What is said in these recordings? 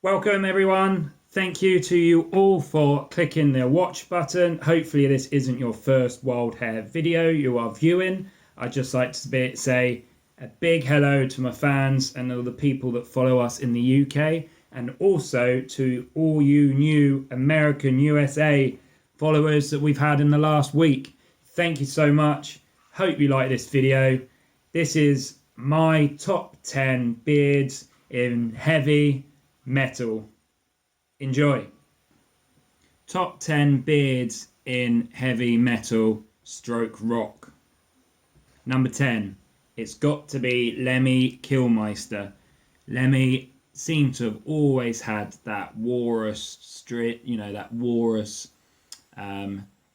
Welcome everyone. Thank you to you all for clicking the watch button. Hopefully this isn't your first Wild Hair video you are viewing. I'd just like to say a big hello to my fans and all the people that follow us in the UK, and also to all you new American USA followers that we've had in the last week. Thank you so much. Hope you like this video. This is my top 10 beards in heavy metal. Enjoy. Top 10 beards in heavy metal stroke rock. Number 10. It's got to be Lemmy Kilmister. Lemmy seemed to have always had that walrus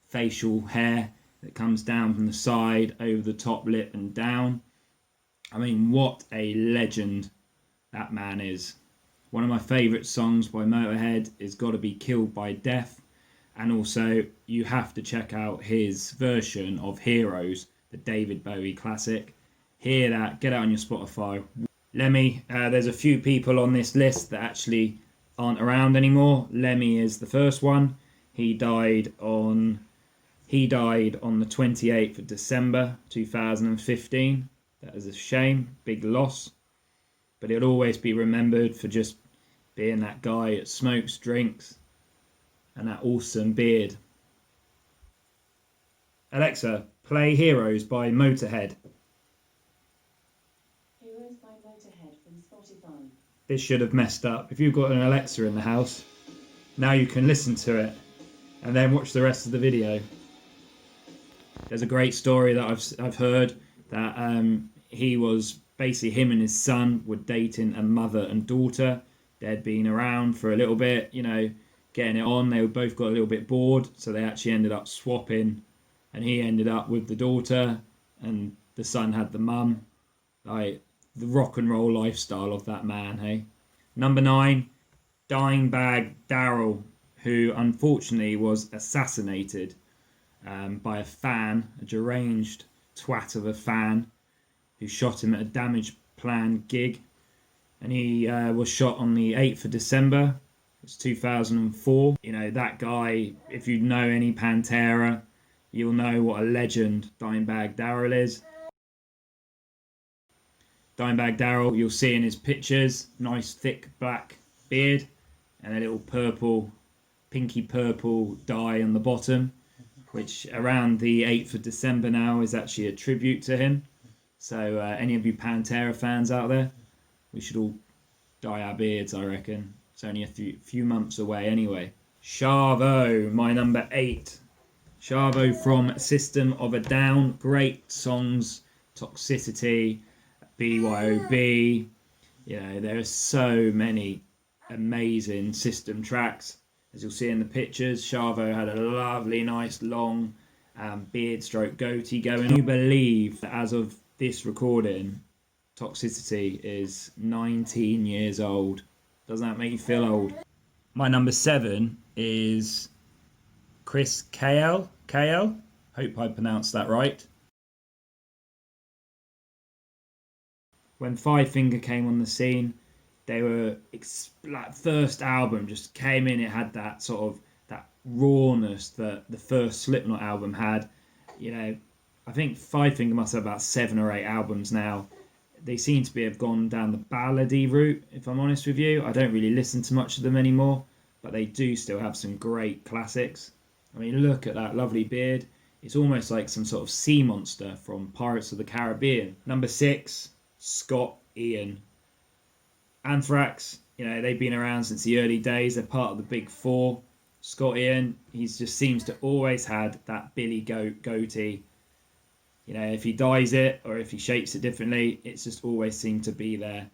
facial hair that comes down from the side over the top lip and down. I mean, what a legend that man is. One of my favourite songs by Motorhead is got to be Killed by Death, and also you have to check out his version of Heroes, the David Bowie classic. Hear that, get it on your Spotify. Lemmy, there's a few people on this list that actually aren't around anymore. Lemmy is the first one. He died on the 28th of December 2015. That is a shame, big loss. But he'll always be remembered for just being that guy that smokes, drinks, and that awesome beard. Alexa, play Heroes by Motorhead. Heroes by Motorhead from Spotify. This should have messed up. If you've got an Alexa in the house, now you can listen to it and then watch the rest of the video. There's a great story that I've heard that he was basically, him and his son were dating a mother and daughter. They'd been around for a little bit, getting it on. They both got a little bit bored, so they actually ended up swapping, and he ended up with the daughter and the son had the mum. Like, the rock and roll lifestyle of that man, hey? Number 9, Dimebag Darrell, who unfortunately was assassinated by a fan, a deranged twat of a fan, who shot him at a Damage Plan gig. And he was shot on the 8th of December. It's 2004. That guy, if you know any Pantera, you'll know what a legend Dimebag Darrell is. Dimebag Darrell, you'll see in his pictures, nice thick black beard and a little pinky purple dye on the bottom, which around the 8th of December now is actually a tribute to him. So any of you Pantera fans out there, we should all dye our beards, I reckon. It's only a few months away anyway. Chavo, my number 8. Chavo from System of a Down. Great songs. Toxicity, BYOB. There are so many amazing System tracks. As you'll see in the pictures, Chavo had a lovely, nice, long beard stroke goatee going. Can you believe that as of this recording, Toxicity is 19 years old? Doesn't that make you feel old? My number 7 is Chris KL. Hope I pronounced that right. When Five Finger came on the scene, they were first album just came in. It had that sort of that rawness that the first Slipknot album had. I think Five Finger must have about 7 or 8 albums now. They seem to have gone down the ballady route, if I'm honest with you. I don't really listen to much of them anymore, but they do still have some great classics. I mean, look at that lovely beard. It's almost like some sort of sea monster from Pirates of the Caribbean. Number 6, Scott Ian. Anthrax, they've been around since the early days. They're part of the Big Four. Scott Ian, he just seems to always had that Billy Goat goatee. If he dyes it or if he shapes it differently, it's just always seemed to be there.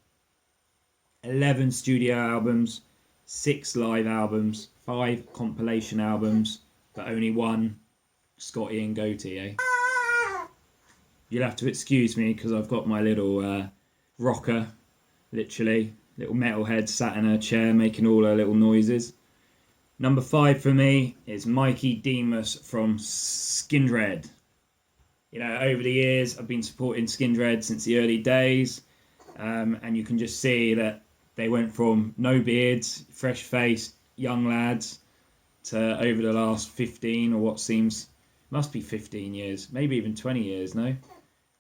11 studio albums, 6 live albums, 5 compilation albums, but only 1 Scott Ian goatee, eh? You'll have to excuse me because I've got my little rocker, literally, little metalhead sat in her chair making all her little noises. Number 5 for me is Mikey Demus from Skindred. Over the years, I've been supporting Skindred since the early days, and you can just see that they went from no beards, fresh-faced young lads, to over the last 15 or what must be 15 years, maybe even 20 years, no?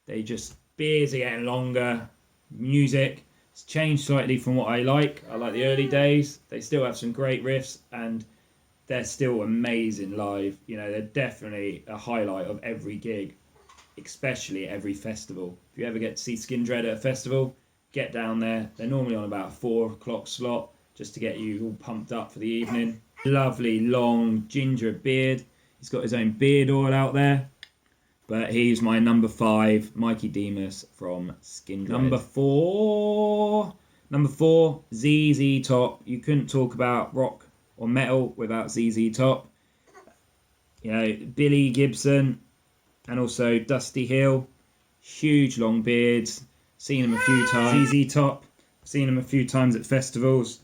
Beards are getting longer, music has changed slightly from what I like. I like the early days. They still have some great riffs and they're still amazing live. You know, they're definitely a highlight of every gig, especially every festival. If you ever get to see Skindred at a festival, get down there. They're normally on about a 4 o'clock slot just to get you all pumped up for the evening. Lovely long ginger beard. He's got his own beard oil out there. But he's my number 5, Mikey Demus from Skindred. Number four, ZZ Top. You couldn't talk about rock or metal without ZZ Top. You know, Billy Gibson and also Dusty Hill. Huge long beards. Seen him a few times. ZZ Top. Seen him a few times at festivals.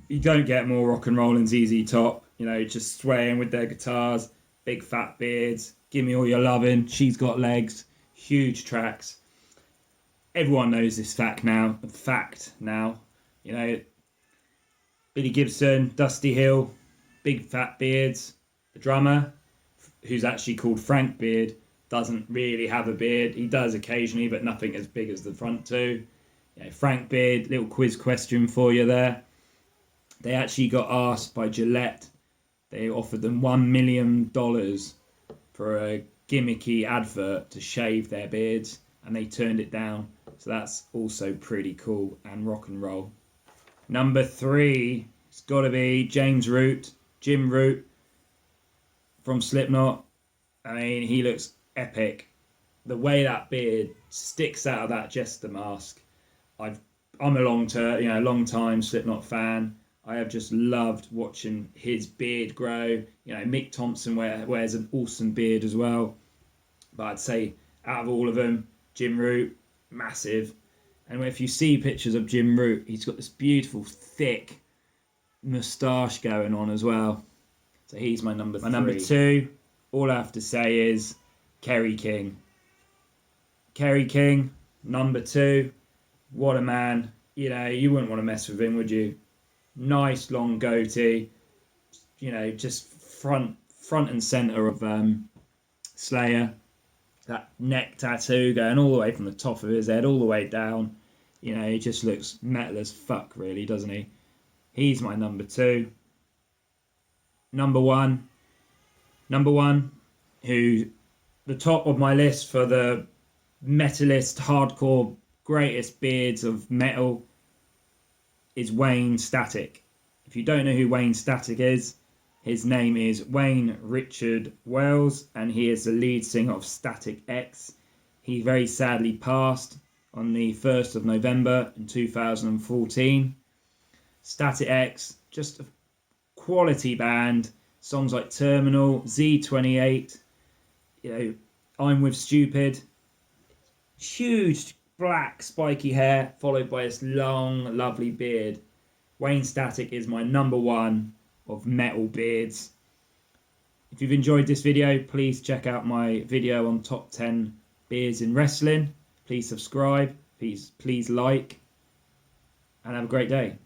You don't get more rock and roll than ZZ Top. You know, just swaying with their guitars. Big fat beards. Give Me All Your Lovin', She's Got Legs, huge tracks. Everyone knows this fact now. You know, Billy Gibson, Dusty Hill, big fat beards. The drummer, who's actually called Frank Beard, doesn't really have a beard. He does occasionally, but nothing as big as the front two. You know, Frank Beard, little quiz question for you there. They actually got asked by Gillette. They offered them $1 million for a gimmicky advert to shave their beards, and they turned it down. So that's also pretty cool and rock and roll. Number 3, it's got to be Jim Root from Slipknot. I mean, he looks epic. The way that beard sticks out of that jester mask. I'm a long time Slipknot fan. I have just loved watching his beard grow. You know, Mick Thompson wears an awesome beard as well. But I'd say out of all of them, Jim Root, massive. And if you see pictures of Jim Root, he's got this beautiful, thick moustache going on as well. So he's my number 3. My number 2, all I have to say is Kerry King. Kerry King, number 2. What a man. You know, you wouldn't want to mess with him, would you? Nice long goatee, you know, just front and center of Slayer. That neck tattoo going all the way from the top of his head all the way down. You know, he just looks metal as fuck, really, doesn't he? He's my number 2. Number one, who the top of my list for the metalist, hardcore, greatest beards of metal is Wayne Static. If you don't know who Wayne Static is, his name is Wayne Richard Wells, and he is the lead singer of Static X. He very sadly passed on the 1st of November in 2014. Static X, just a quality band. Songs like Terminal, Z28, you know, I'm With Stupid. Huge black spiky hair followed by this long lovely beard. Wayne Static is my number 1 of metal beards. If you've enjoyed this video, please check out my video on top 10 beards in wrestling. Please subscribe, please like, and have a great day.